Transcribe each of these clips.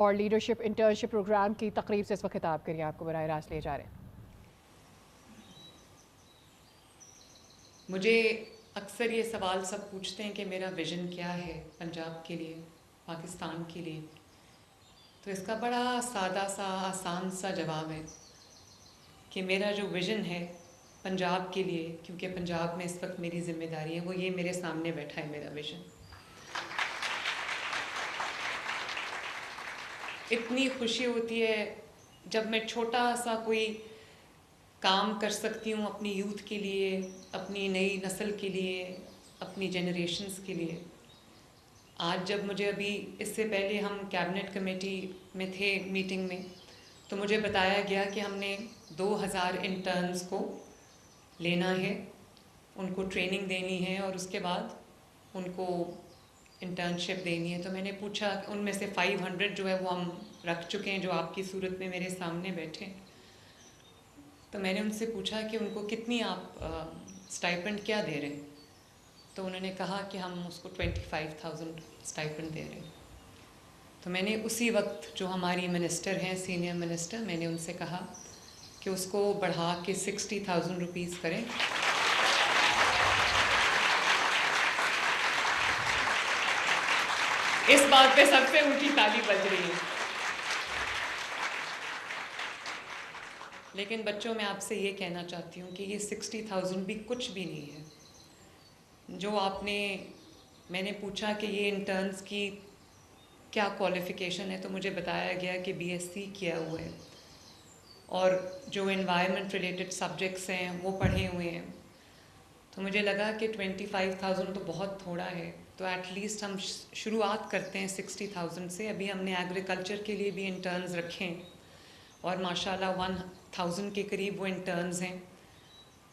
اور leadership internship programme کی تقریب سے اس وقت خطاب کریے، آپ کو براہ راست لے جا رہے ہیں۔ مجھے اکثر یہ سوال سب پوچھتے ہیں کہ میرا ویژن کیا ہے پنجاب کے لیے، پاکستان کے لیے، تو اس کا بڑا سادہ سا آسان سا جواب ہے کہ میرا جو ویژن ہے پنجاب کے لیے، کیونکہ پنجاب میں اس وقت میری ذمہ داری ہے، وہ یہ میرے سامنے بیٹھا ہے میرا ویژن۔ اتنی خوشی ہوتی ہے جب میں چھوٹا سا کوئی کام کر سکتی ہوں اپنی یوتھ کے لیے، اپنی نئی نسل کے لیے، اپنی جنریشنز کے لیے۔ آج جب مجھے ابھی اس سے پہلے ہم کیبنٹ کمیٹی میں تھے میٹنگ میں، تو مجھے بتایا گیا کہ ہم نے 2000 انٹرنز کو لینا ہے، ان کو ٹریننگ دینی ہے اور اس کے بعد ان کو انٹرنشپ دینی ہے۔ تو میں نے پوچھا کہ ان میں سے 500 جو ہے وہ ہم رکھ چکے ہیں جو آپ کی صورت میں میرے سامنے بیٹھے۔ تو میں نے ان سے پوچھا کہ ان کو کتنی آپ اسٹائپنڈ کیا دے رہے ہیں؟ تو انہوں نے کہا کہ ہم اس کو 25,000 اسٹائپنڈ دے رہے ہیں۔ تو میں نے اسی وقت جو ہماری منسٹر ہیں، سینئر منسٹر، میں نے ان سے کہا کہ اس کو بڑھا کے 60,000 روپیز کریں۔ اس بات پہ سب سے اونچی تالی بج رہی ہے۔ لیکن بچوں میں آپ سے یہ کہنا چاہتی ہوں کہ یہ 60,000 بھی کچھ بھی نہیں ہے۔ جو میں نے پوچھا کہ یہ انٹرنز کی کیا کوالیفیکیشن ہے، تو مجھے بتایا گیا کہ BSc کیا ہوا ہے اور جو انوائرمنٹ ریلیٹڈ سبجیکٹس ہیں وہ پڑھے ہوئے ہیں۔ تو مجھے لگا کہ 25,000 تو بہت تھوڑا ہے، تو ایٹ لیسٹ ہم شروعات کرتے ہیں 60,000 سے۔ ابھی ہم نے ایگریکلچر کے لیے بھی انٹرنز رکھے ہیں اور ماشاءاللہ 1000 کے قریب وہ انٹرنز ہیں۔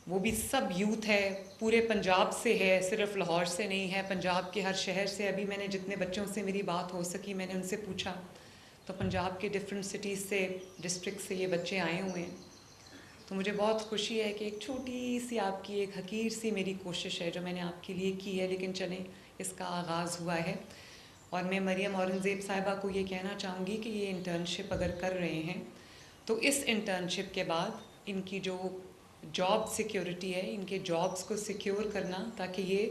وہ بھی سب یوتھ ہے، پورے پنجاب سے ہے، صرف لاہور سے نہیں ہے، پنجاب کے ہر شہر سے۔ ابھی میں نے جتنے بچوں سے میری بات ہو سکی میں نے ان سے پوچھا، تو پنجاب کے ڈفرینٹ سٹیز سے، ڈسٹرکٹ سے یہ بچے آئے ہوئے ہیں۔ تو مجھے بہت خوشی ہے کہ ایک چھوٹی سی آپ کی ایک حقیر سی میری کوشش ہے جو میں نے آپ کے لیے کی ہے، لیکن چلیں اس کا آغاز ہوا ہے۔ اور میں مریم اورنگزیب صاحبہ کو یہ کہنا چاہوں گی کہ یہ انٹرنشپ اگر کر رہے ہیں تو اس انٹرنشپ کے بعد ان کی جو جاب سیکیورٹی ہے، ان کے جابز کو سیکیور کرنا، تاکہ یہ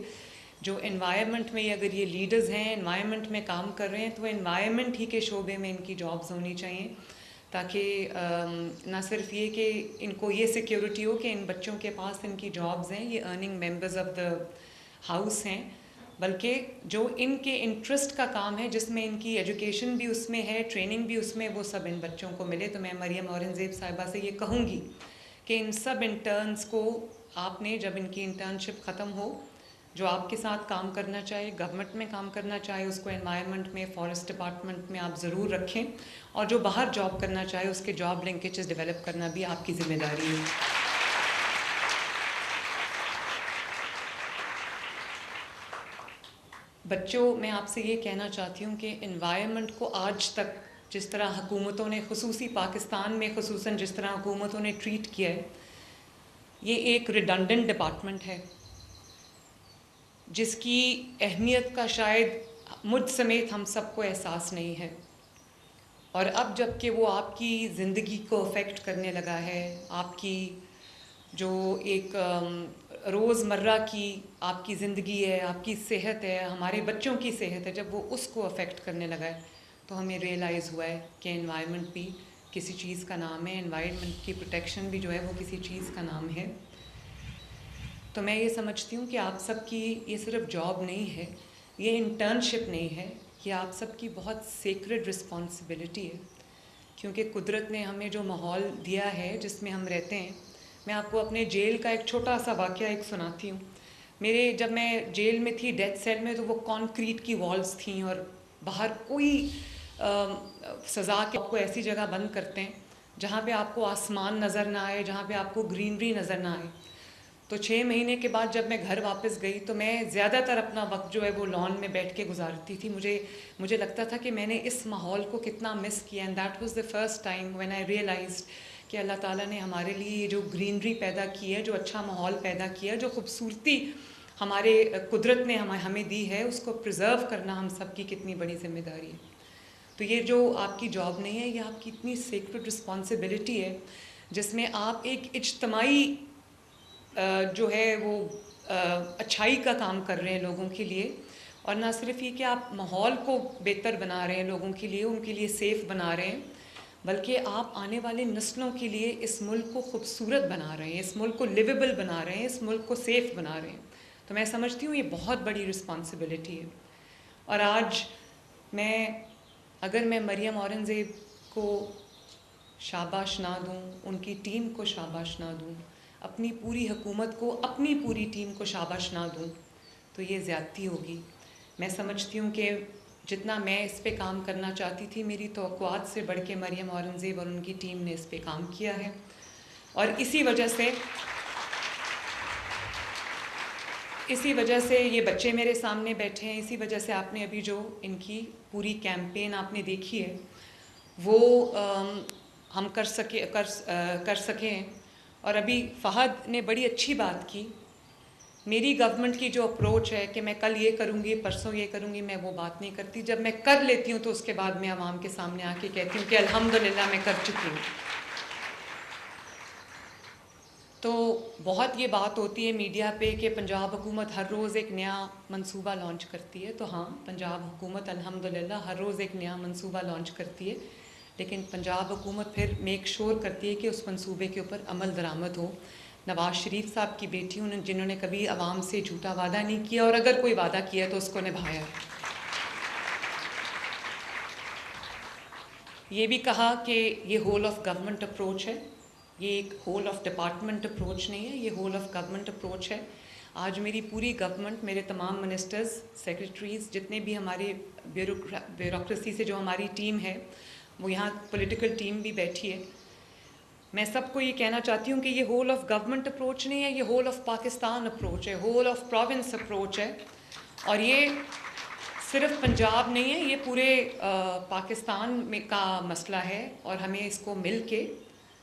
جو انوائرمنٹ میں اگر یہ لیڈرز ہیں، انوائرمنٹ میں کام کر رہے ہیں، تو انوائرمنٹ ہی کے شعبے میں ان کی جابز ہونی چاہیے، تاکہ نہ صرف یہ کہ ان کو یہ سیکیورٹی ہو کہ ان بچوں کے پاس ان کی جابز ہیں، یہ earning members of the house ہیں، بلکہ جو ان کے انٹرسٹ کا کام ہے، جس میں ان کی ایجوکیشن بھی اس میں ہے، ٹریننگ بھی اس میں، وہ سب ان بچوں کو ملے۔ تو میں مریم اورنگزیب صاحبہ سے یہ کہوں گی کہ ان سب انٹرنز کو آپ نے، جب ان کی انٹرنشپ ختم ہو، جو آپ کے ساتھ کام کرنا چاہے، گورنمنٹ میں کام کرنا چاہے، اس کو انوائرمنٹ میں، فارسٹ ڈپارٹمنٹ میں آپ ضرور رکھیں، اور جو باہر جاب کرنا چاہے اس کے جاب لنکیجز ڈیولپ کرنا بھی آپ کی ذمہ داری ہے۔ بچوں، میں آپ سے یہ کہنا چاہتی ہوں کہ انوائرمنٹ کو آج تک جس طرح حکومتوں نے، خصوصی پاکستان میں خصوصاً جس طرح حکومتوں نے ٹریٹ کیا ہے، یہ ایک ریڈنڈنٹ ڈپارٹمنٹ ہے جس کی اہمیت کا شاید مجھ سمیت ہم سب کو احساس نہیں ہے۔ اور اب جب کہ وہ آپ کی زندگی کو افیکٹ کرنے لگا ہے، آپ کی جو ایک روزمرہ کی آپ کی زندگی ہے، آپ کی صحت ہے، ہمارے بچوں کی صحت ہے، جب وہ اس کو افیکٹ کرنے لگا ہے، تو ہمیں ریئلائز ہوا ہے کہ انوائرمنٹ بھی کسی چیز کا نام ہے، انوائرمنٹ کی پروٹیکشن بھی جو ہے وہ کسی چیز کا نام ہے۔ تو میں یہ سمجھتی ہوں کہ آپ سب کی یہ صرف جاب نہیں ہے، یہ انٹرنشپ نہیں ہے، یہ آپ سب کی بہت سیکرڈ رسپانسبلٹی ہے، کیونکہ قدرت نے ہمیں جو ماحول دیا ہے جس میں ہم رہتے ہیں۔ میں آپ کو اپنے جیل کا ایک چھوٹا سا واقعہ ایک سناتی ہوں۔ جب میں جیل میں تھی، ڈیتھ سیل میں، تو وہ کانکریٹ کی والز تھیں اور باہر کوئی سزا کے آپ کو ایسی جگہ بند کرتے ہیں جہاں پہ آپ کو آسمان نظر نہ آئے، جہاں پہ آپ کو گرینری نظر نہ آئے۔ تو 6 مہینے کے بعد جب میں گھر واپس گئی تو میں زیادہ تر اپنا وقت جو ہے وہ لان میں بیٹھ کے گزارتی تھی۔ مجھے لگتا تھا کہ میں نے اس ماحول کو کتنا مس کیا، and that was the first time when I realised کہ اللہ تعالیٰ نے ہمارے لیے یہ جو گرینری پیدا کی ہے، جو اچھا ماحول پیدا کیا، جو خوبصورتی ہمارے قدرت نے ہمیں دی ہے، اس کو پرزرو کرنا ہم سب کی کتنی بڑی ذمہ داری ہے۔ تو یہ جو آپ کی جاب نہیں ہے، یہ آپ کی اتنی سیکرڈ رسپانسبلٹی ہے جس میں آپ ایک اجتماعی جو ہے وہ اچھائی کا کام کر رہے ہیں لوگوں کے لیے. اور نہ صرف یہ کہ آپ ماحول کو بہتر بنا رہے ہیں لوگوں کے لیے، ان کے لیے سیف بنا رہے ہیں، بلکہ آپ آنے والے نسلوں کے لیے اس ملک کو خوبصورت بنا رہے ہیں، اس ملک کو لیویبل بنا رہے ہیں، اس ملک کو سیف بنا رہے ہیں. تو میں سمجھتی ہوں یہ بہت بڑی رسپانسبلٹی ہے. اور آج اگر میں مریم اورنگزیب کو شاباش نہ دوں، ان کی ٹیم کو شاباش نہ دوں، اپنی پوری حکومت کو، اپنی پوری ٹیم کو شاباش نہ دوں، تو یہ زیادتی ہوگی. میں سمجھتی ہوں کہ جتنا میں اس پہ کام کرنا چاہتی تھی، میری توقعات سے بڑھ کے مریم اورنگزیب اور ان کی ٹیم نے اس پہ کام کیا ہے. اور اسی وجہ سے یہ بچے میرے سامنے بیٹھے ہیں، اسی وجہ سے آپ نے ابھی جو ان کی پوری کیمپین آپ نے دیکھی ہے وہ ہم کر سکے ہیں. اور ابھی فہد نے بڑی اچھی بات کی. میری گورنمنٹ کی جو اپروچ ہے کہ میں کل یہ کروں گی، پرسوں یہ کروں گی، میں وہ بات نہیں کرتی. جب میں کر لیتی ہوں تو اس کے بعد میں عوام کے سامنے آ کے کہتی ہوں کہ الحمدللہ میں کر چکی ہوں. تو بہت یہ بات ہوتی ہے میڈیا پہ کہ پنجاب حکومت ہر روز ایک نیا منصوبہ لانچ کرتی ہے. تو ہاں، پنجاب حکومت الحمدللہ ہر روز ایک نیا منصوبہ لانچ کرتی ہے، لیکن پنجاب حکومت پھر میک شور کرتی ہے کہ اس منصوبے کے اوپر عمل درآمد ہو. نواز شریف صاحب کی بیٹی جنہوں نے کبھی عوام سے جھوٹا وعدہ نہیں کیا، اور اگر کوئی وعدہ کیا ہے تو اس کو نبھایا. یہ بھی کہا کہ یہ ہول آف گورنمنٹ اپروچ ہے، یہ ایک ہول آف ڈپارٹمنٹ اپروچ نہیں ہے، یہ ہول آف گورنمنٹ اپروچ ہے. آج میری پوری گورنمنٹ، میرے تمام منسٹرز، سیکریٹریز، جتنے بھی ہمارے بیوروکریسی سے جو ہماری ٹیم ہے، وہ یہاں پولیٹیکل ٹیم بھی بیٹھی ہے. میں سب کو یہ کہنا چاہتی ہوں کہ یہ ہول آف گورنمنٹ اپروچ نہیں ہے، یہ ہول آف پاکستان اپروچ ہے، ہول آف پروونس اپروچ ہے. اور یہ صرف پنجاب نہیں ہے، یہ پورے پاکستان میں کا مسئلہ ہے. اور ہمیں اس کو مل کے،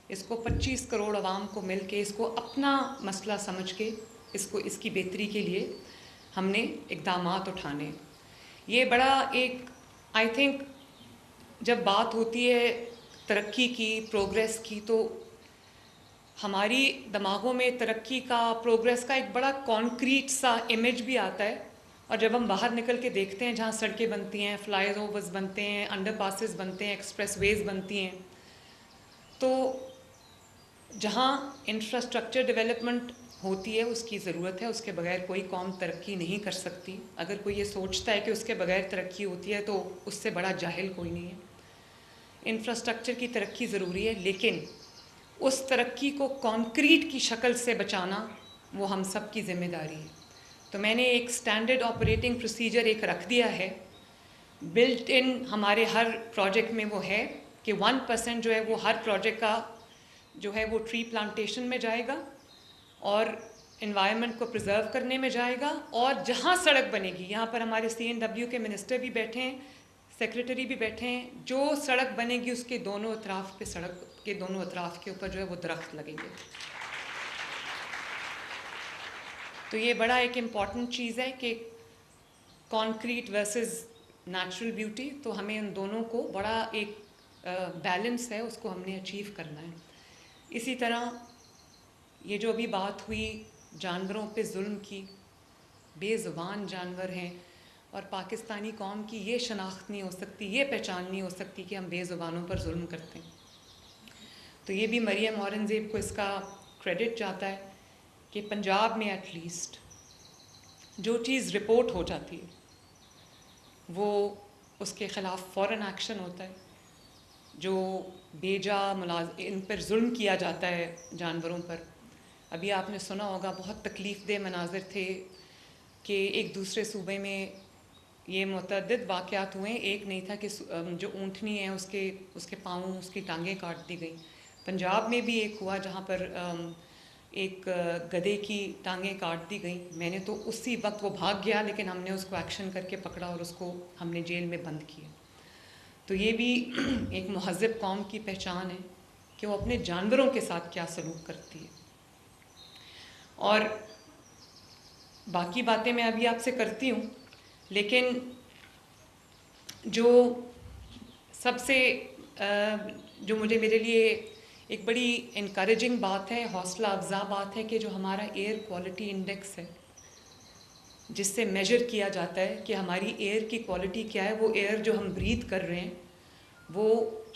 اس کو 25 کروڑ عوام کو مل کے، اس کو اپنا مسئلہ سمجھ کے، اس کی بہتری کے لیے ہم نے اقدامات اٹھانے. یہ بڑا ایک آئی تھنک جب بات ہوتی ہے ترقی کی، پروگریس کی، تو ہماری دماغوں میں ترقی کا، پروگریس کا ایک بڑا کانکریٹ سا امیج بھی آتا ہے. اور جب ہم باہر نکل کے دیکھتے ہیں جہاں سڑکیں بنتی ہیں، فلائی اوورز بنتے ہیں، انڈر پاسز بنتے ہیں، ایکسپریس ویز بنتی ہیں، تو جہاں انفراسٹرکچر ڈیولپمنٹ ہوتی ہے اس کی ضرورت ہے. اس کے بغیر کوئی قوم ترقی نہیں کر سکتی. اگر کوئی یہ سوچتا ہے کہ اس کے بغیر ترقی ہوتی ہے تو اس سے بڑا جاہل کوئی نہیں ہے. انفراسٹرکچر کی ترقی ضروری ہے، لیکن اس ترقی کو کانکریٹ کی شکل سے بچانا وہ ہم سب کی ذمہ داری ہے. تو میں نے ایک اسٹینڈرڈ آپریٹنگ پروسیجر ایک رکھ دیا ہے، بلٹ ان ہمارے ہر پروجیکٹ میں وہ ہے کہ 1% جو ہے وہ ہر پروجیکٹ کا جو ہے وہ ٹری پلانٹیشن میں جائے گا، اور انوائرمنٹ کو پرزرو کرنے میں جائے گا. اور جہاں سڑک بنے گی، یہاں پر ہمارے CNW کے منسٹر بھی بیٹھے ہیں، سیکریٹری بھی بیٹھے ہیں، جو سڑک بنے گی اس کے دونوں اطراف پہ، سڑک کے دونوں اطراف کے اوپر جو ہے وہ درخت لگیں گے. تو یہ بڑا ایک امپورٹنٹ چیز ہے کہ کانکریٹ ورسز نیچرل بیوٹی. تو ہمیں ان دونوں کو بڑا ایک بیلنس ہے، اس کو ہم نے اچیو کرنا ہے. اسی طرح یہ جو ابھی بات ہوئی جانوروں پہ ظلم کی، بے زبان جانور ہیں، اور پاکستانی قوم کی یہ شناخت نہیں ہو سکتی، یہ پہچان نہیں ہو سکتی کہ ہم بے زبانوں پر ظلم کرتے ہیں. تو یہ بھی مریم اورنگزیب کو اس کا کریڈٹ جاتا ہے کہ پنجاب میں ایٹ لیسٹ جو چیز رپورٹ ہو جاتی ہے وہ اس کے خلاف فوراً ایکشن ہوتا ہے. جو بیجا ان پر ظلم کیا جاتا ہے جانوروں پر، ابھی آپ نے سنا ہوگا بہت تکلیف دہ مناظر تھے کہ ایک دوسرے صوبے میں یہ متعدد واقعات ہوئے. ایک نہیں تھا کہ جو اونٹنی ہے اس کے پاؤں، اس کی ٹانگیں کاٹ دی گئیں. پنجاب میں بھی ایک ہوا جہاں پر ایک گدھے کی ٹانگیں کاٹ دی گئیں. میں نے تو اسی وقت، وہ بھاگ گیا لیکن ہم نے اس کو ایکشن کر کے پکڑا اور اس کو ہم نے جیل میں بند کیا. تو یہ بھی ایک مہذب قوم کی پہچان ہے کہ وہ اپنے جانوروں کے ساتھ کیا سلوک کرتی ہے. اور باقی باتیں میں ابھی آپ سے کرتی ہوں، لیکن جو سب سے جو میرے لیے ایک بڑی انکریجنگ بات ہے، حوصلہ افزا بات ہے کہ جو ہمارا ایئر کوالٹی انڈیکس ہے، جس سے میجر کیا جاتا ہے کہ ہماری ایئر کی کوالٹی کیا ہے، وہ ایئر جو ہم بریتھ کر رہے ہیں، وہ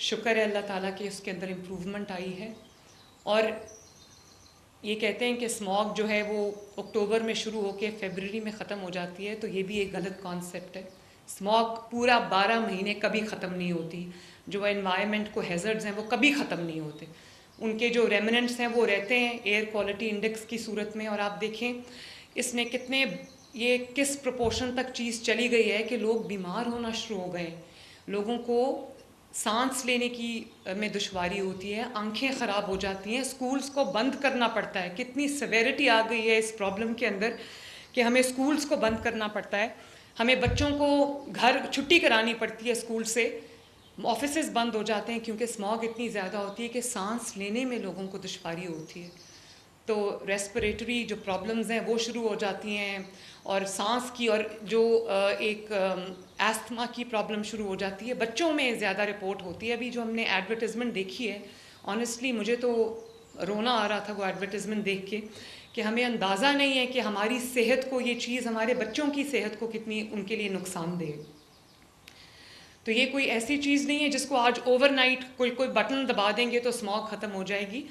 شکر ہے اللہ تعالیٰ کہ اس کے اندر امپروومنٹ آئی ہے. اور یہ کہتے ہیں کہ اسموگ جو ہے وہ اکتوبر میں شروع ہو کے فیبرری میں ختم ہو جاتی ہے، تو یہ بھی ایک غلط کانسیپٹ ہے. اسموگ پورا 12 مہینے کبھی ختم نہیں ہوتی. جو انوائرمنٹ کو ہیزرڈز ہیں وہ کبھی ختم نہیں ہوتے، ان کے جو ریمننٹس ہیں وہ رہتے ہیں ایئر کوالٹی انڈیکس کی صورت میں. اور آپ دیکھیں اس نے یہ کس پروپورشن تک چیز چلی گئی ہے کہ لوگ بیمار ہونا شروع ہو گئے ہیں، لوگوں کو سانس لینے کی میں دشواری ہوتی ہے، آنکھیں خراب ہو جاتی ہیں، اسکولس کو بند کرنا پڑتا ہے. کتنی سیویرٹی آ گئی ہے اس پرابلم کے اندر کہ ہمیں اسکولس کو بند کرنا پڑتا ہے، ہمیں بچوں کو گھر چھٹی کرانی پڑتی ہے اسکول سے، آفیسز بند ہو جاتے ہیں کیونکہ اسموگ اتنی زیادہ ہوتی ہے کہ سانس لینے میں لوگوں کو دشواری ہوتی ہے. تو ریسپریٹری جو پرابلمز ہیں وہ شروع ہو جاتی ہیں، اور سانس کی اور جو ایک ایستھما کی پرابلم شروع ہو جاتی ہے. بچوں میں زیادہ رپورٹ ہوتی ہے. ابھی جو ہم نے ایڈورٹیزمنٹ دیکھی ہے، آنیسٹلی مجھے تو رونا آ رہا تھا وہ ایڈورٹیزمنٹ دیکھ کے کہ ہمیں اندازہ نہیں ہے کہ ہماری صحت کو یہ چیز، ہمارے بچوں کی صحت کو کتنی ان کے لیے نقصان دے. تو یہ کوئی ایسی چیز نہیں ہے جس کو آج اوور نائٹ کوئی بٹن دبا دیں گے تو اسموگ ختم ہو جائے گی.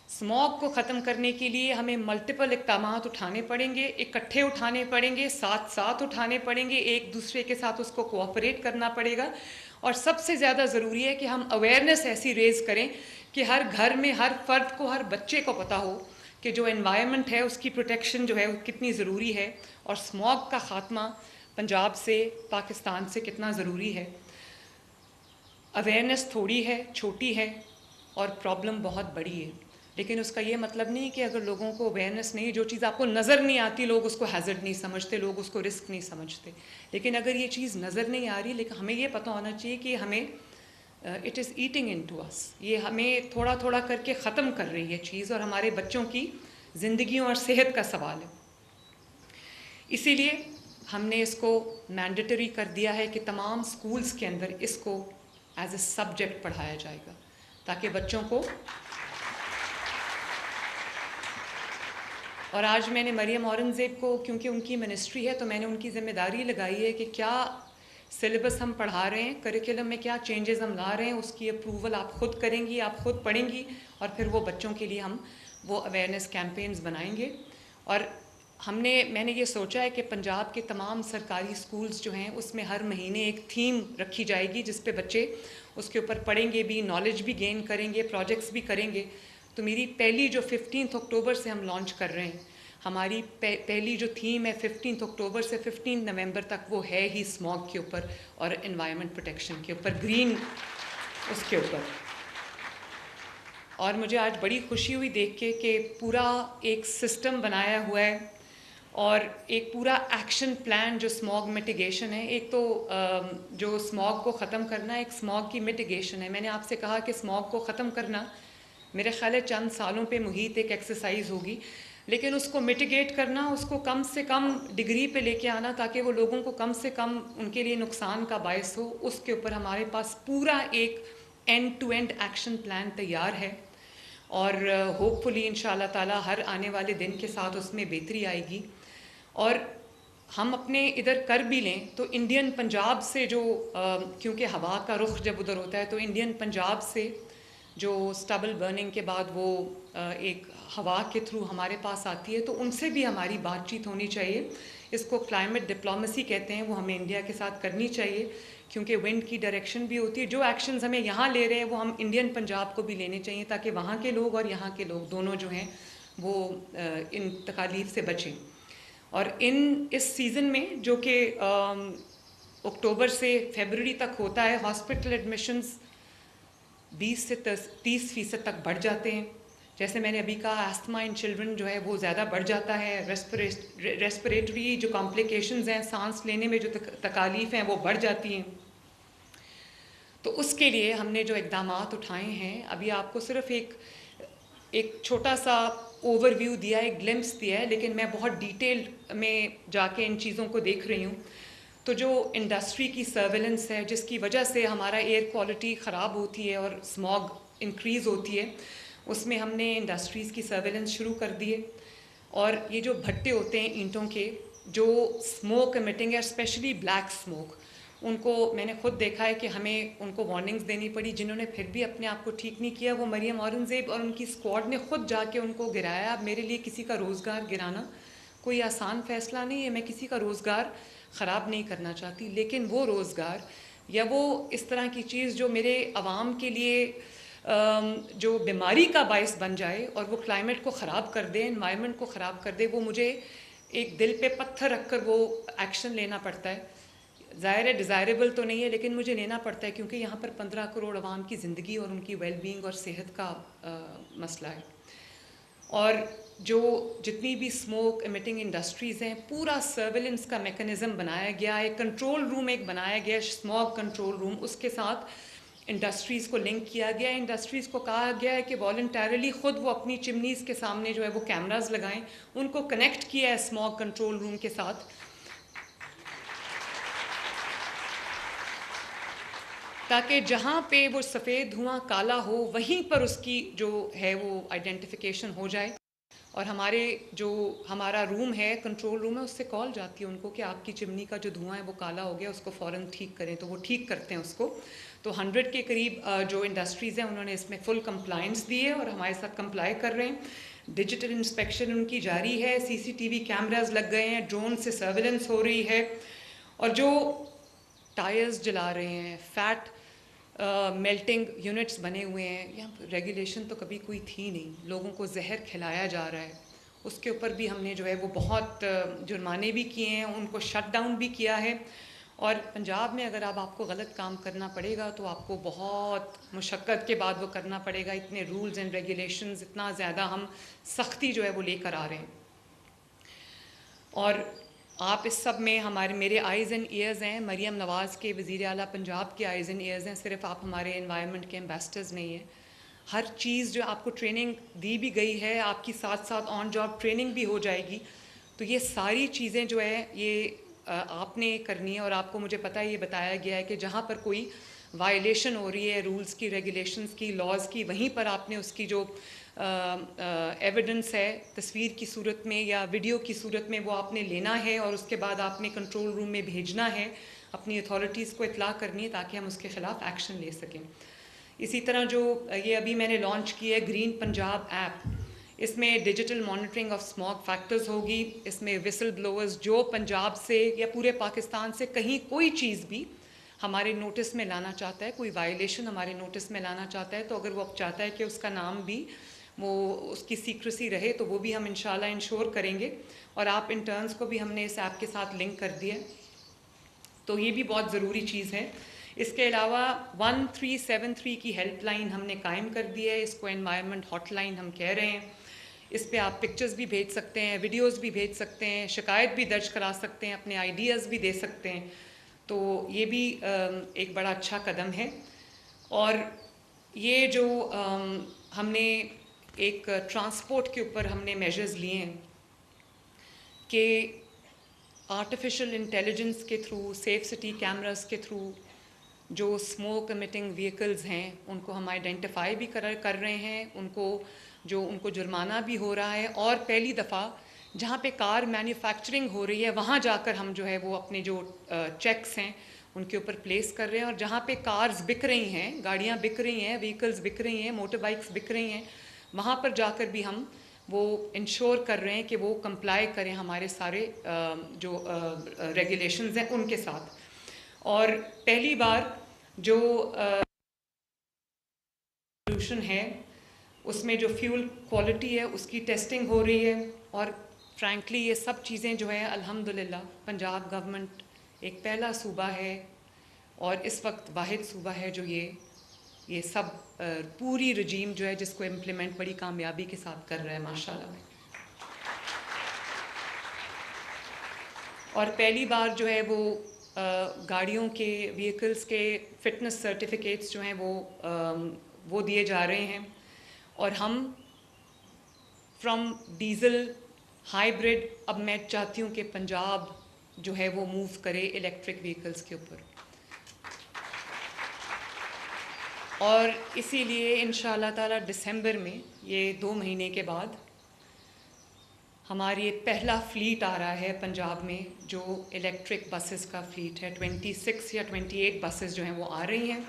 اسموگ کو ختم کرنے کے لیے ہمیں ملٹیپل اقدامات اٹھانے پڑیں گے، اکٹھے اٹھانے پڑیں گے، ساتھ اٹھانے پڑیں گے، ایک دوسرے کے ساتھ اس کو کوآپریٹ کرنا پڑے گا. اور سب سے زیادہ ضروری ہے کہ ہم اویئرنیس ایسی ریز کریں کہ ہر گھر میں ہر فرد کو، ہر بچے کو پتہ ہو کہ جو انوائرمنٹ ہے اس کی پروٹیکشن جو ہے وہ کتنی ضروری ہے، اور اسموگ کا خاتمہ پنجاب سے، پاکستان سے کتنا ضروری ہے. اویئرنیس تھوڑی ہے، چھوٹی ہے، اور پرابلم بہت بڑی ہے. لیکن اس کا یہ مطلب نہیں کہ اگر لوگوں کو اویئرنیس نہیں، جو چیز آپ کو نظر نہیں آتی لوگ اس کو ہیزرڈ نہیں سمجھتے، لوگ اس کو رسک نہیں سمجھتے. لیکن اگر یہ چیز نظر نہیں آ رہی، لیکن ہمیں یہ پتہ ہونا چاہیے کہ ہمیں it is eating into us, یہ ہمیں تھوڑا تھوڑا کر کے ختم کر رہی ہے چیز، اور ہمارے بچوں کی زندگیوں اور صحت کا سوال ہے. اسی لیے ہم نے اس کو مینڈیٹری کر دیا ہے کہ تمام اسکولس کے اندر اس کو ایز اے سبجیکٹ پڑھایا جائے گا، تاکہ بچوں کو. اور آج میں نے مریم اورنگزیب کو، کیونکہ ان کی منسٹری ہے تو میں نے ان کی ذمہ داری لگائی ہے کہ کیا سلیبس ہم پڑھا رہے ہیں، کریکولم میں کیا چینجز ہم لا رہے ہیں، اس کی اپروول آپ خود کریں گی، آپ خود پڑھیں گی، اور پھر وہ بچوں کے لیے ہم وہ اویئرنیس کیمپینز بنائیں گے. اور میں نے یہ سوچا ہے کہ پنجاب کے تمام سرکاری اسکولز جو ہیں اس میں ہر مہینے ایک تھیم رکھی جائے گی جس پہ بچے اس کے اوپر پڑھیں گے بھی، نالج بھی گین کریں گے، پروجیکٹس بھی کریں گے. تو میری پہلی جو 15 اکتوبر سے ہم لانچ کر رہے ہیں، ہماری پہلی جو تھیم ہے 15 اکتوبر سے 15 نومبر تک، وہ ہے ہی اسموگ کے اوپر اور انوائرمنٹ پروٹیکشن کے اوپر، گرین اس کے اوپر. اور مجھے آج بڑی خوشی ہوئی دیکھ کے کہ پورا ایک سسٹم بنایا ہوا ہے اور ایک پورا ایکشن پلان جو اسموگ میٹیگیشن ہے. ایک تو جو اسموگ کو ختم کرنا ہے، ایک اسموگ کی میٹیگیشن ہے. میں نے آپ سے کہا کہ اسموگ کو ختم کرنا میرے خیال ہے چند سالوں پہ محیط ایک ایکسرسائز ہوگی، لیکن اس کو میٹیگیٹ کرنا، اس کو کم سے کم ڈگری پہ لے کے آنا تاکہ وہ لوگوں کو کم سے کم ان کے لیے نقصان کا باعث ہو، اس کے اوپر ہمارے پاس پورا ایک end to end action plan تیار ہے. اور ہوپ فلی ان شاء اللہ تعالیٰ ہر آنے والے دن کے ساتھ اس میں بہتری آئے گی. اور ہم اپنے ادھر کر بھی لیں تو انڈین پنجاب سے جو کیونکہ ہوا کا رخ جب ادھر ہوتا ہے تو انڈین پنجاب سے جو اسٹبل برننگ کے بعد وہ ایک ہوا کے تھرو ہمارے پاس آتی ہے، تو ان سے بھی ہماری بات چیت ہونی چاہیے. اس کو کلائمیٹ ڈپلومیسی کہتے ہیں، وہ ہمیں انڈیا کے ساتھ کرنی چاہیے کیونکہ ونڈ کی ڈائریکشن بھی ہوتی ہے. جو ایکشنز ہمیں یہاں لے رہے ہیں وہ ہم انڈین پنجاب کو بھی لینے چاہیے تاکہ وہاں کے لوگ اور یہاں کے لوگ دونوں جو ہیں وہ ان تکالیف سے بچیں. اور اس سیزن میں جو کہ اکتوبر سے فیبرری تک ہوتا ہے، ہاسپٹل ایڈمیشنز 20 سے 30% تک بڑھ جاتے ہیں. جیسے میں نے ابھی کہا ایستھما ان چلڈرن جو ہے وہ زیادہ بڑھ جاتا ہے، ریسپریٹری جو کمپلیکیشنز ہیں، سانس لینے میں جو تکالیف ہیں وہ بڑھ جاتی ہیں. تو اس کے لیے ہم نے جو اقدامات اٹھائے ہیں، ابھی آپ کو صرف ایک چھوٹا سا اوور ویو دیا ہے، ایک گلمپس دیا ہے، لیکن میں بہت ڈیٹیل میں جا کے ان چیزوں کو دیکھ رہی ہوں. تو جو انڈسٹری کی سرویلنس ہے جس کی وجہ سے ہمارا ایئر کوالٹی خراب ہوتی ہے اور اسموگ انکریز ہوتی ہے، اس میں ہم نے انڈسٹریز کی سرویلنس شروع کر دی ہے. اور یہ جو بھٹے ہوتے ہیں اینٹوں کے جو اسموک امیٹنگ ہے، اسپیشلی بلیک اسموک، ان کو میں نے خود دیکھا ہے کہ ہمیں ان کو وارننگز دینی پڑی. جنہوں نے پھر بھی اپنے آپ کو ٹھیک نہیں کیا، وہ مریم اورنگزیب اور ان کی اسکواڈ نے خود جا کے ان کو گرایا. اب میرے لیے کسی کا روزگار گرانا کوئی آسان فیصلہ نہیں ہے، میں کسی کا روزگار خراب نہیں کرنا چاہتی، لیکن وہ روزگار یا وہ اس طرح کی چیز جو میرے عوام کے لیے جو بیماری کا باعث بن جائے اور وہ کلائمیٹ کو خراب کر دے، انوائرمنٹ کو خراب کر دے، وہ مجھے ایک دل پہ پتھر رکھ کر وہ ایکشن لینا پڑتا ہے. ظاہر ہے ڈیزائریبل تو نہیں ہے، لیکن مجھے لینا پڑتا ہے کیونکہ یہاں پر 15 کروڑ عوام کی زندگی اور ان کی ویل بینگ اور صحت کا مسئلہ ہے. اور جو جتنی بھی اسموک امیٹنگ انڈسٹریز ہیں، پورا سرویلنس کا میکنزم بنایا گیا ہے، کنٹرول روم ایک بنایا گیا ہے، اسموک کنٹرول روم، اس کے ساتھ انڈسٹریز کو لنک کیا گیا ہے. انڈسٹریز کو کہا گیا ہے کہ والنٹیرلی خود وہ اپنی چمنیز کے سامنے جو ہے وہ کیمراز لگائیں، ان کو کنیکٹ کیا ہے اسموک کنٹرول روم کے ساتھ، تاکہ جہاں پہ وہ سفید دھواں کالا ہو وہیں پر اس کی جو ہے وہ آئیڈینٹیفیکیشن ہو جائے. اور ہمارا روم ہے، کنٹرول روم ہے، اس سے کال جاتی ہے ان کو کہ آپ کی چمنی کا جو دھواں ہے وہ کالا ہو گیا، اس کو فوراً ٹھیک کریں، تو وہ ٹھیک کرتے ہیں اس کو. تو 100 کے قریب جو انڈسٹریز ہیں انہوں نے اس میں فل کمپلائنس دی ہے اور ہمارے ساتھ کمپلائی کر رہے ہیں. ڈیجیٹل انسپیکشن ان کی جاری ہے، CCTV کیمراز لگ گئے ہیں، ڈرون سے سرویلنس ہو رہی ہے. اور جو ٹائرز جلا رہے ہیں، فیٹ میلٹنگ یونٹس بنے ہوئے ہیں، یہاں ریگولیشن تو کبھی کوئی تھی نہیں، لوگوں کو زہر کھلایا جا رہا ہے، اس کے اوپر بھی ہم نے جو ہے وہ بہت جرمانے بھی کیے ہیں، ان کو شٹ ڈاؤن بھی کیا ہے. اور پنجاب میں اگر آپ کو غلط کام کرنا پڑے گا تو آپ کو بہت مشقت کے بعد وہ کرنا پڑے گا. اتنے رولز اینڈ ریگولیشنز، اتنا زیادہ ہم سختی جو ہے وہ لے کر آ رہے ہیں. اور آپ اس سب میں میرے آئیز اینڈ ایئرز ہیں، مریم نواز کے وزیر اعلیٰ پنجاب کے آئیز اینڈ ایئرز ہیں. صرف آپ ہمارے انوائرمنٹ کے ایمبیسڈرز نہیں ہیں. ہر چیز جو آپ کو ٹریننگ دی بھی گئی ہے، آپ کی ساتھ ساتھ آن جاب ٹریننگ بھی ہو جائے گی. تو یہ ساری چیزیں جو ہے یہ آپ نے کرنی ہے. اور آپ کو مجھے پتہ ہے، یہ بتایا گیا ہے کہ جہاں پر کوئی وائلیشن ہو رہی ہے رولز کی، ریگولیشنز کی، لاز کی، وہیں پر آپ نے اس کی جو ایویڈنس ہے تصویر کی صورت میں یا ویڈیو کی صورت میں وہ آپ نے لینا ہے، اور اس کے بعد آپ نے کنٹرول روم میں بھیجنا ہے، اپنی اتھارٹیز کو اطلاع کرنی ہے تاکہ ہم اس کے خلاف ایکشن لے سکیں. اسی طرح جو یہ ابھی میں نے لانچ کی ہے گرین پنجاب ایپ، اس میں digital monitoring of smoke factors ہوگی. اس میں وسل بلوورز جو پنجاب سے یا پورے پاکستان سے کہیں کوئی چیز بھی ہمارے نوٹس میں لانا چاہتا ہے، کوئی وائلیشن ہمارے نوٹس میں لانا چاہتا ہے، تو اگر وہ چاہتا ہے کہ اس کا نام بھی وہ اس کی سیکریسی رہے تو وہ بھی ہم انشاءاللہ انشور کریں گے. اور آپ انٹرنز کو بھی ہم نے اس ایپ کے ساتھ لنک کر دیا، تو یہ بھی بہت ضروری چیز ہے. اس کے علاوہ 1373 کی ہیلپ لائن ہم نے قائم کر دی ہے، اس کو انوائرمنٹ ہاٹ لائن ہم کہہ رہے ہیں. اس پہ آپ پکچرز بھی بھیج سکتے ہیں، ویڈیوز بھی بھیج سکتے ہیں، شکایت بھی درج کرا سکتے ہیں، اپنے آئیڈیاز بھی دے سکتے ہیں. تو یہ بھی ایک بڑا اچھا قدم ہے. اور یہ جو ہم نے ایک ٹرانسپورٹ کے اوپر ہم نے میجرز لیے ہیں کہ آرٹیفیشل انٹیلیجنس کے تھرو، سیف سٹی کیمراز کے تھرو جو اسموک امیٹنگ وہیکلز ہیں ان کو ہم آئیڈینٹیفائی بھی کر رہے ہیں، ان کو جرمانہ بھی ہو رہا ہے. اور پہلی دفعہ جہاں پہ کار مینوفیکچرنگ ہو رہی ہے وہاں جا کر ہم جو ہے وہ اپنے جو چیکس ہیں ان کے اوپر پلیس کر رہے ہیں. اور جہاں پہ کارز بک رہی ہیں، گاڑیاں بک رہی ہیں، وہیکلز بک رہی ہیں، موٹر بائکس بک رہی ہیں، وہاں پر جا کر بھی ہم وہ انشور کر رہے ہیں کہ وہ کمپلائی کریں ہمارے سارے جو ریگولیشنز ہیں ان کے ساتھ. اور پہلی بار جو پولوشن ہے اس میں جو فیول کوالٹی ہے اس کی ٹیسٹنگ ہو رہی ہے. اور فرینکلی یہ سب چیزیں جو ہیں الحمدللہ پنجاب گورنمنٹ ایک پہلا صوبہ ہے اور اس وقت واحد صوبہ ہے جو یہ سب پوری رجیم جو ہے جس کو امپلیمنٹ بڑی کامیابی کے ساتھ کر رہا ہے ماشاءاللہ. اور پہلی بار جو ہے وہ گاڑیوں کے وہیکلز کے فٹنس سرٹیفکیٹس جو ہیں وہ دیے جا رہے ہیں. اور ہم فرام ڈیزل ہائیبرڈ، اب میں چاہتی ہوں کہ پنجاب جو ہے وہ موو کرے الیکٹرک وہیکلس کے اوپر. اور اسی لیے انشاءاللہ تعالیٰ دسمبر میں یہ 2 مہینے کے بعد ہماری پہلا فلیٹ آ رہا ہے پنجاب میں جو الیکٹرک بسز کا فلیٹ ہے. 26 یا 28 بسز جو ہیں وہ آ رہی ہیں,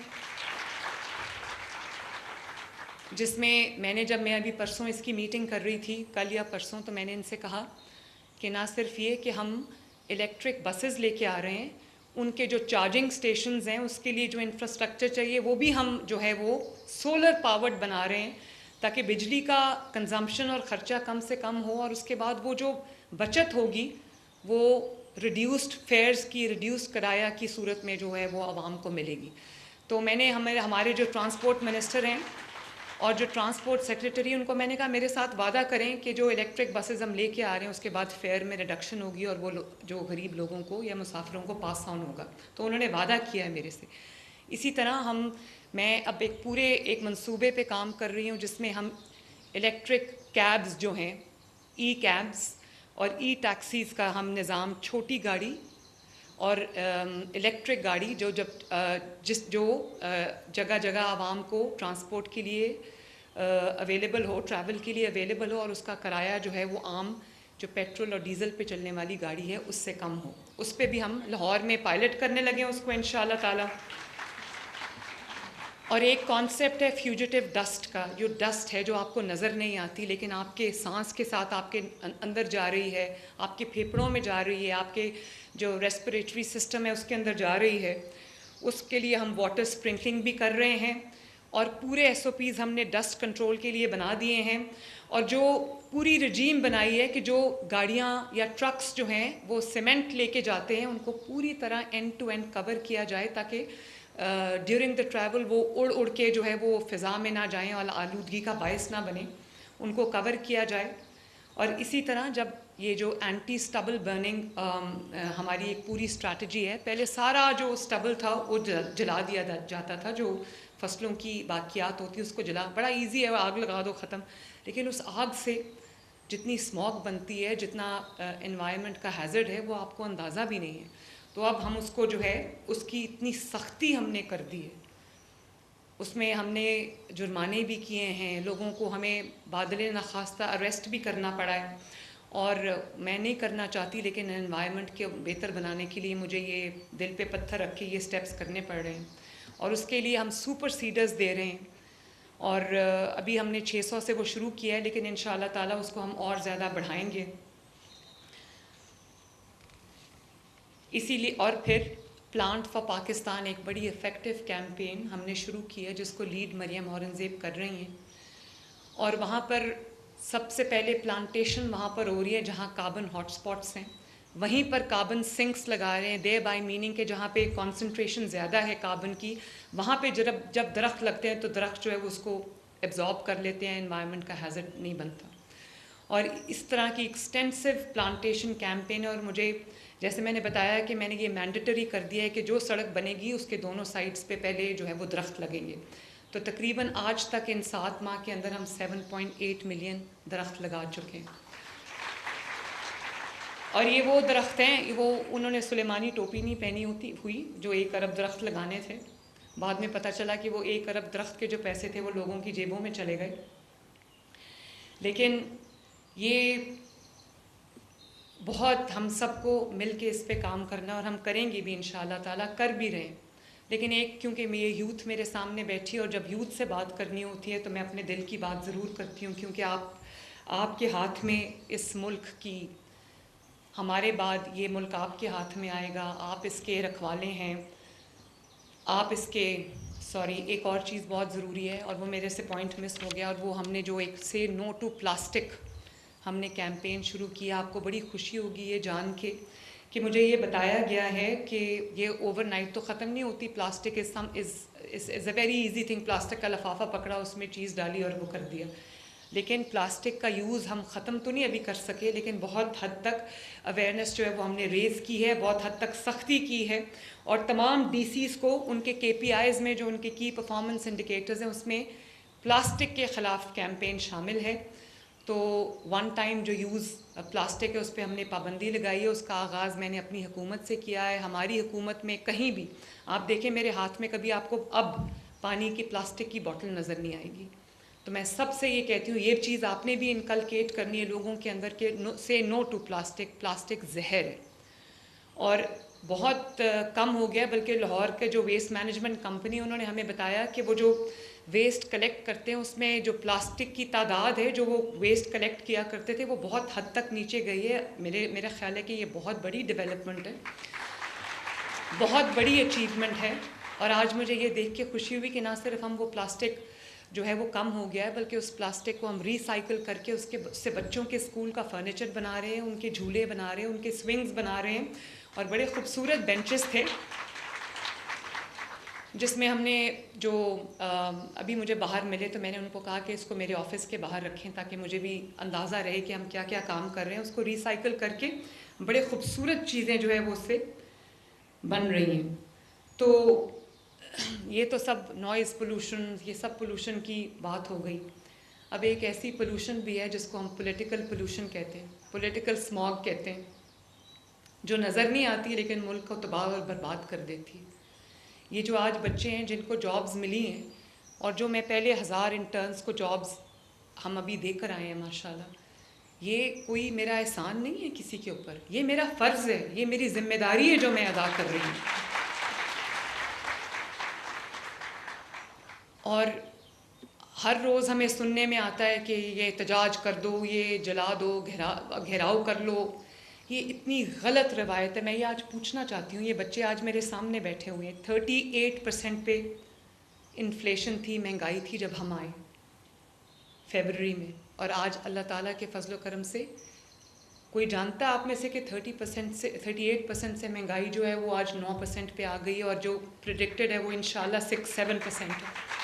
جس میں نے جب میں ابھی پرسوں اس کی میٹنگ کر رہی تھی, کل یا پرسوں, تو میں نے ان سے کہا کہ نہ صرف یہ کہ ہم الیکٹرک بسز لے کے آ رہے ہیں, ان کے جو چارجنگ سٹیشنز ہیں اس کے لیے جو انفراسٹرکچر چاہیے وہ بھی ہم جو ہے وہ سولر پاورڈ بنا رہے ہیں, تاکہ بجلی کا کنزمپشن اور خرچہ کم سے کم ہو, اور اس کے بعد وہ جو بچت ہوگی وہ ریڈیوسڈ فیئرز کی, ریڈیوس کرایہ کی صورت میں جو ہے وہ عوام کو ملے گی. تو میں نے ہمارے جو ٹرانسپورٹ منسٹر ہیں اور جو ٹرانسپورٹ سیکریٹری, ان کو میں نے کہا میرے ساتھ وعدہ کریں کہ جو الیکٹرک بسز ہم لے کے آ رہے ہیں اس کے بعد فیئر میں ریڈکشن ہوگی اور وہ جو غریب لوگوں کو یا مسافروں کو پاس آن ہوگا. تو انہوں نے وعدہ کیا ہے میرے سے. اسی طرح میں اب ایک منصوبے پہ کام کر رہی ہوں جس میں ہم الیکٹرک کیبز جو ہیں, ای کیبز اور ای ٹیکسیز کا ہم نظام, چھوٹی گاڑی اور الیکٹرک گاڑی جو جگہ جگہ عوام کو ٹرانسپورٹ کے لیے اویلیبل ہو, ٹریول کے لیے اویلیبل ہو, اور اس کا کرایہ جو ہے وہ عام جو پیٹرول اور ڈیزل پہ چلنے والی گاڑی ہے اس سے کم ہو. اس پہ بھی ہم لاہور میں پائلٹ کرنے لگے ہیں اس کو انشاءاللہ تعالی. اور ایک کانسیپٹ ہے فیوجیٹیو ڈسٹ کا, جو ڈسٹ ہے جو آپ کو نظر نہیں آتی لیکن آپ کے سانس کے ساتھ آپ کے اندر جا رہی ہے, آپ کے پھیپھڑوں میں جا رہی ہے, آپ کے جو ریسپریٹری سسٹم ہے اس کے اندر جا رہی ہے. اس کے لیے ہم واٹر اسپرنکلنگ بھی کر رہے ہیں, اور پورے SOPs ہم نے ڈسٹ کنٹرول کے لیے بنا دیے ہیں, اور جو پوری رجیم بنائی ہے کہ جو گاڑیاں یا ٹرکس جو ہیں وہ سیمنٹ لے کے جاتے ہیں ان کو پوری طرح اینڈ ٹو اینڈ کور کیا جائے, تاکہ ڈیورنگ دا ٹریول وہ اڑ کے جو ہے وہ فضا میں نہ جائیں اور آلودگی کا باعث نہ بنے, ان کو کور کیا جائے. اور اسی طرح جب یہ جو اینٹی سٹبل برننگ ہماری ایک پوری اسٹریٹجی ہے, پہلے سارا جو سٹبل تھا وہ جلا دیا جاتا تھا, جو فصلوں کی باقیات ہوتی اس کو بڑا ایزی ہے, آگ لگا دو ختم. لیکن اس آگ سے جتنی اسموگ بنتی ہے, جتنا انوائرمنٹ کا ہیزرڈ ہے, وہ آپ کو اندازہ بھی نہیں ہے. تو اب ہم اس کو جو ہے اس کی اتنی سختی ہم نے کر دی ہے, اس میں ہم نے جرمانے بھی کیے ہیں, لوگوں کو ہمیں بادل ناخواستہ اریسٹ بھی کرنا پڑا ہے. اور میں نہیں کرنا چاہتی, لیکن انوائرمنٹ کے بہتر بنانے کے لیے مجھے یہ دل پہ پتھر رکھ کے یہ سٹیپس کرنے پڑ رہے ہیں, اور اس کے لیے ہم سپر سیڈرز دے رہے ہیں. اور ابھی ہم نے 600 سے وہ شروع کیا ہے, لیکن انشاءاللہ تعالیٰ اس کو ہم اور زیادہ بڑھائیں گے. اسی لیے اور پھر پلانٹ فار پاکستان ایک بڑی افیکٹو کیمپین ہم نے شروع کی ہے, جس کو لیڈ مریم اورنگزیب کر رہی ہیں. اور وہاں پر سب سے پہلے پلانٹیشن وہاں پر ہو رہی ہے جہاں کاربن ہاٹ سپاٹس ہیں, وہیں پر کاربن سنکس لگا رہے ہیں, دے بائی میننگ کہ جہاں پہ کانسنٹریشن زیادہ ہے کاربن کی, وہاں پہ جب درخت لگتے ہیں تو درخت جو ہے وہ اس کو ایبزارب کر لیتے ہیں, انوائرمنٹ کا ہیزرڈ نہیں بنتا. اور اس طرح کی ایکسٹینسو پلانٹیشن کیمپین ہے. اور مجھے جیسے میں نے بتایا کہ میں نے یہ مینڈیٹری کر دیا ہے کہ جو سڑک بنے گی اس کے دونوں سائڈس پہ پہلے جو ہے وہ درخت لگیں گے. تو تقریباً آج تک ان 7 ماہ کے اندر ہم 7.8 ملین درخت لگا چکے ہیں. اور یہ وہ درخت ہیں, وہ انہوں نے سلیمانی ٹوپی نہیں پہنی ہوئی جو 1 ارب درخت لگانے تھے. بعد میں پتہ چلا کہ وہ 1 ارب درخت کے جو پیسے تھے وہ لوگوں کی جیبوں میں چلے گئے. لیکن یہ بہت ہم سب کو مل کے اس پہ کام کرنا, اور ہم کریں گے بھی انشاءاللہ تعالیٰ, کر بھی رہے ہیں. لیکن کیونکہ یہ یوتھ میرے سامنے بیٹھی ہے, اور جب یوتھ سے بات کرنی ہوتی ہے تو میں اپنے دل کی بات ضرور کرتی ہوں, کیونکہ آپ کے ہاتھ میں اس ملک کی, ہمارے بعد یہ ملک آپ کے ہاتھ میں آئے گا, آپ اس کے رکھوالے ہیں, آپ اس کے ایک اور چیز بہت ضروری ہے, اور وہ میرے سے پوائنٹ مس ہو گیا, اور وہ ہم نے جو ایک سے نو ٹو پلاسٹک ہم نے کیمپین شروع کیا. آپ کو بڑی خوشی ہوگی یہ جان کے کہ مجھے یہ بتایا گیا ہے کہ یہ اوور نائٹ تو ختم نہیں ہوتی. Plastic is a very easy thing, plastic کا لفافہ پکڑا, اس میں چیز ڈالی اور وہ کر دیا. لیکن پلاسٹک کا یوز ہم ختم تو نہیں ابھی کر سکے, لیکن بہت حد تک اویئرنیس جو ہے وہ ہم نے ریز کی ہے, بہت حد تک سختی کی ہے. اور تمام DCs کو ان کے KPIs میں جو ان کے کی پرفارمنس انڈیکیٹرز ہیں اس میں پلاسٹک کے خلاف کیمپین شامل ہے. تو ون ٹائم جو یوز پلاسٹک ہے اس پہ ہم نے پابندی لگائی ہے. اس کا آغاز میں نے اپنی حکومت سے کیا ہے. ہماری حکومت میں کہیں بھی آپ دیکھیں میرے ہاتھ میں کبھی آپ کو اب پانی کی پلاسٹک کی بوٹل نظر نہیں آئے گی. تو میں سب سے یہ کہتی ہوں یہ چیز آپ نے بھی انکلکیٹ کرنی ہے لوگوں کے اندر کہ سے نو ٹو پلاسٹک. پلاسٹک زہر ہے اور بہت کم ہو گیا. بلکہ لاہور کے جو ویسٹ مینجمنٹ کمپنی انہوں نے ہمیں بتایا کہ وہ جو ویسٹ کلیکٹ کرتے ہیں اس میں جو پلاسٹک کی تعداد ہے جو وہ ویسٹ کلیکٹ کیا کرتے تھے وہ بہت حد تک نیچے گئی ہے. میرا خیال ہے کہ یہ بہت بڑی ڈیولپمنٹ ہے, بہت بڑی اچیومنٹ ہے. اور آج مجھے یہ دیکھ کے خوشی ہوئی کہ نہ صرف ہم وہ پلاسٹک جو ہے وہ کم ہو گیا ہے بلکہ اس پلاسٹک کو ہم ریسائیکل کر کے اس سے بچوں کے اسکول کا فرنیچر بنا رہے ہیں, ان کے جھولے بنا رہے ہیں, ان کے سوئنگز بنا رہے ہیں. اور بڑے خوبصورت بینچز تھے جس میں ہم نے جو ابھی مجھے باہر ملے تو میں نے ان کو کہا کہ اس کو میرے آفس کے باہر رکھیں تاکہ مجھے بھی اندازہ رہے کہ ہم کیا کیا کام کر رہے ہیں. اس کو ریسائیکل کر کے بڑے خوبصورت چیزیں جو ہے وہ اس سے بن رہی ہیں. تو یہ تو سب نوائز پولوشن, یہ سب پولوشن کی بات ہو گئی. اب ایک ایسی پولوشن بھی ہے جس کو ہم پولیٹیکل پولوشن کہتے ہیں, پولیٹیکل اسماگ کہتے ہیں, جو نظر نہیں آتی لیکن ملک کو تباہ اور برباد کر دیتی. یہ جو آج بچے ہیں جن کو جابز ملی ہیں اور جو میں پہلے 1000 انٹرنز کو جابز ہم ابھی دے کر آئے ہیں ماشاءاللہ, یہ کوئی میرا احسان نہیں ہے کسی کے اوپر, یہ میرا فرض ہے, یہ میری ذمہ داری ہے جو میں ادا کر رہی ہوں. اور ہر روز ہمیں سننے میں آتا ہے کہ یہ احتجاج کر دو, یہ جلا دو, گھیراؤ کر لو. یہ اتنی غلط روایت ہے. میں یہ آج پوچھنا چاہتی ہوں, یہ بچے آج میرے سامنے بیٹھے ہوئے ہیں, 38% پہ انفلیشن تھی, مہنگائی تھی جب ہم آئے فیبرری میں, اور آج اللہ تعالیٰ کے فضل و کرم سے کوئی جانتا ہے آپ میں سے کہ 30% سے 38% سے مہنگائی جو ہے وہ آج 9% پہ آ گئی ہے, اور جو پریڈکٹڈ ہے وہ انشاءاللہ 6-7% ہے.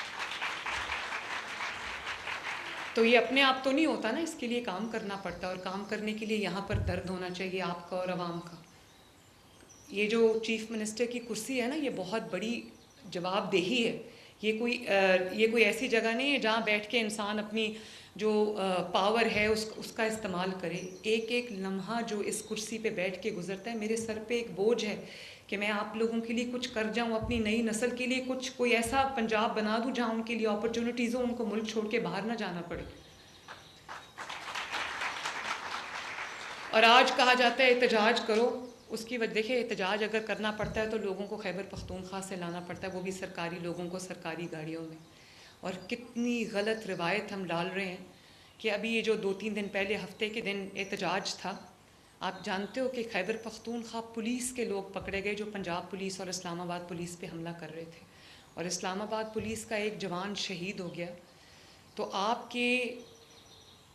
تو یہ اپنے آپ تو نہیں ہوتا نا, اس کے لیے کام کرنا پڑتا ہے, اور کام کرنے کے لیے یہاں پر درد ہونا چاہیے آپ کا اور عوام کا. یہ جو چیف منسٹر کی کرسی ہے نا, یہ بہت بڑی جواب دہی ہے. یہ کوئی ایسی جگہ نہیں ہے جہاں بیٹھ کے انسان اپنی جو پاور ہے اس کا استعمال کرے. ایک ایک لمحہ جو اس کرسی پہ بیٹھ کے گزرتا ہے, میرے سر پہ ایک بوجھ ہے کہ میں آپ لوگوں کے لیے کچھ کر جاؤں, اپنی نئی نسل کے لیے کوئی ایسا پنجاب بنا دوں جہاں ان کے لیے اپرچونیٹیز ہوں, ان کو ملک چھوڑ کے باہر نہ جانا پڑے. اور آج کہا جاتا ہے احتجاج کرو, اس کی وجہ دیکھیں احتجاج اگر کرنا پڑتا ہے تو لوگوں کو خیبر پختونخوا سے لانا پڑتا ہے, وہ بھی سرکاری لوگوں کو سرکاری گاڑیوں میں. اور کتنی غلط روایت ہم ڈال رہے ہیں کہ ابھی یہ جو 2-3 دن پہلے ہفتے کے دن احتجاج تھا, آپ جانتے ہو کہ خیبر پختونخوا پولیس کے لوگ پکڑے گئے جو پنجاب پولیس اور اسلام آباد پولیس پہ حملہ کر رہے تھے, اور اسلام آباد پولیس کا ایک جوان شہید ہو گیا. تو آپ کے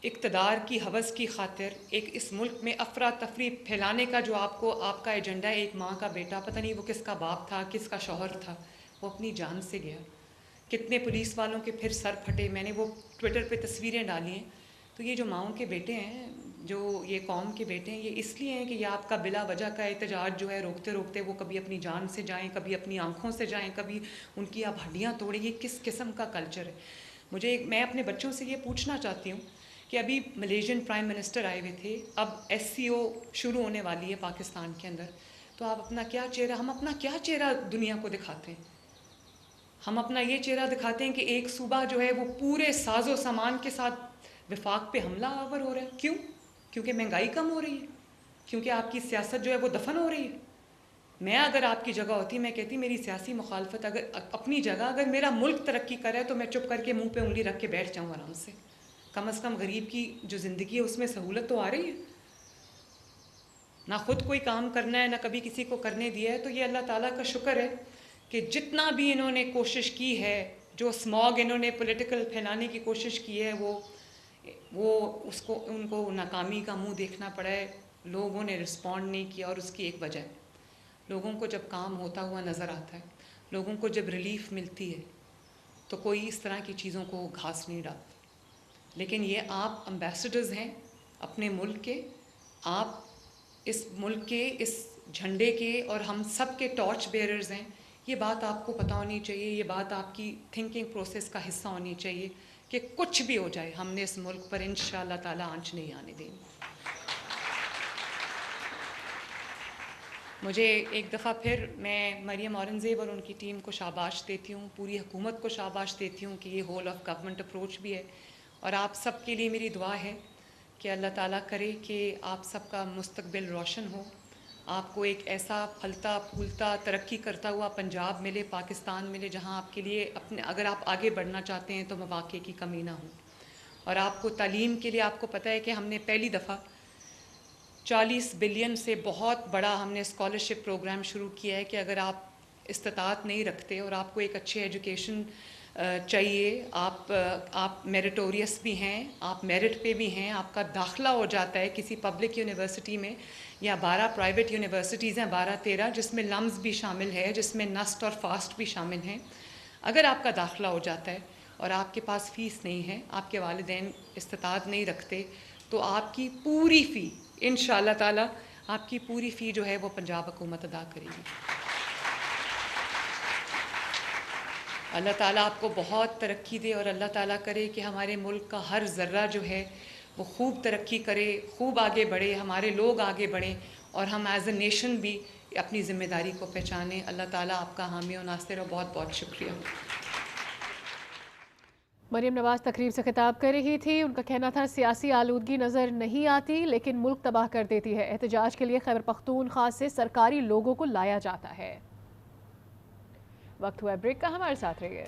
اقتدار کی ہوس کی خاطر ایک اس ملک میں افراتفری پھیلانے کا جو آپ کا ایجنڈا ہے, ایک ماں کا بیٹا, پتہ نہیں وہ کس کا باپ تھا, کس کا شوہر تھا, وہ اپنی جان سے گیا. کتنے پولیس والوں کے پھر سر پھٹے, میں نے وہ ٹویٹر پہ تصویریں ڈالی ہیں. تو یہ جو ماؤں کے بیٹے ہیں, جو یہ قوم کے بیٹے ہیں, یہ اس لیے ہیں کہ یہ آپ کا بلا وجہ کا احتجاج جو ہے روکتے روکتے وہ کبھی اپنی جان سے جائیں, کبھی اپنی آنکھوں سے جائیں, کبھی ان کی آپ ہڈیاں توڑیں. یہ کس قسم کا کلچر ہے؟ میں اپنے بچوں سے یہ پوچھنا چاہتی ہوں کہ ابھی ملیشین پرائم منسٹر آئے ہوئے تھے, اب SCO شروع ہونے والی ہے پاکستان کے اندر, تو آپ ہم اپنا کیا چہرہ دنیا کو دکھاتے ہیں؟ ہم اپنا یہ چہرہ دکھاتے ہیں کہ ایک صوبہ جو ہے وہ پورے ساز و سامان کے ساتھ وفاق پہ حملہ آور ہو رہا ہے. کیوں؟ کیونکہ مہنگائی کم ہو رہی ہے, کیونکہ آپ کی سیاست جو ہے وہ دفن ہو رہی ہے. میں اگر آپ کی جگہ ہوتی, میں کہتی میری سیاسی مخالفت اگر اپنی جگہ, اگر میرا ملک ترقی کرے تو میں چپ کر کے منہ پہ انگلی رکھ کے بیٹھ جاؤں آرام سے. کم از کم غریب کی جو زندگی ہے اس میں سہولت تو آ رہی ہے. نہ خود کوئی کام کرنا ہے, نہ کبھی کسی کو کرنے دیا ہے. تو یہ اللہ تعالیٰ کا شکر ہے کہ جتنا بھی انہوں نے کوشش کی ہے, جو اسماگ انہوں نے پولیٹیکل پھیلانے کی کوشش کی ہے, ان کو ناکامی کا منہ دیکھنا پڑا ہے. لوگوں نے رسپونڈ نہیں کیا, اور اس کی ایک وجہ ہے, لوگوں کو جب کام ہوتا ہوا نظر آتا ہے, لوگوں کو جب ریلیف ملتی ہے, تو کوئی اس طرح کی چیزوں کو گھاس نہیں ڈالتا. لیکن یہ آپ امبیسڈرز ہیں اپنے ملک کے, آپ اس ملک کے اس جھنڈے کے اور ہم سب کے ٹارچ بیئررز ہیں یہ بات آپ کو پتہ ہونی چاہیے, یہ بات آپ کی تھنکنگ پروسیس کا حصہ ہونی چاہیے کہ کچھ بھی ہو جائے ہم نے اس ملک پر انشاءاللہ تعالیٰ آنچ نہیں آنے دیں گے. مجھے ایک دفعہ پھر میں مریم اورنگزیب اور ان کی ٹیم کو شاباش دیتی ہوں, پوری حکومت کو شاباش دیتی ہوں کہ یہ ہول آف گورنمنٹ اپروچ بھی ہے, اور آپ سب کے لیے میری دعا ہے کہ اللہ تعالیٰ کرے کہ آپ سب کا مستقبل روشن ہو, آپ کو ایک ایسا پھلتا پھولتا ترقی کرتا ہوا پنجاب ملے, پاکستان ملے, جہاں آپ کے لیے اگر آپ آگے بڑھنا چاہتے ہیں تو مواقع کی کمی نہ ہو. اور آپ کو تعلیم کے لیے آپ کو پتہ ہے کہ ہم نے پہلی دفعہ 40 بلین سے بہت بڑا ہم نے اسکالرشپ پروگرام شروع کیا ہے کہ اگر آپ استطاعت نہیں رکھتے اور آپ کو ایک اچھے ایجوکیشن چاہیے, آپ میریٹوریس بھی ہیں, آپ میرٹ پہ بھی ہیں, آپ کا داخلہ ہو جاتا ہے کسی پبلک یونیورسٹی میں, یا 12 پرائیویٹ یونیورسٹیز ہیں 12-13 جس میں لمز بھی شامل ہے, جس میں نسٹ اور فاسٹ بھی شامل ہیں. اگر آپ کا داخلہ ہو جاتا ہے اور آپ کے پاس فیس نہیں ہے, آپ کے والدین استطاعت نہیں رکھتے, تو آپ کی پوری فی انشاءاللہ تعالیٰ آپ کی پوری فی جو ہے وہ پنجاب حکومت ادا کرے گی. اللہ تعالیٰ آپ کو بہت ترقی دے, اور اللہ تعالیٰ کرے کہ ہمارے ملک کا ہر ذرہ جو ہے وہ خوب ترقی کرے, خوب آگے بڑھے, ہمارے لوگ آگے بڑھیں, اور ہم ایز اے نیشن بھی اپنی ذمہ داری کو پہچانیں. اللہ تعالیٰ آپ کا حامی و ناصر, اور بہت بہت شکریہ. مریم نواز تقریب سے خطاب کر رہی تھی. ان کا کہنا تھا سیاسی آلودگی نظر نہیں آتی لیکن ملک تباہ کر دیتی ہے. احتجاج کے لیے خیبر پختونخوا سے سرکاری لوگوں کو لایا جاتا ہے. وقت ہوا بریک کا, ہمارے ساتھ رہیے.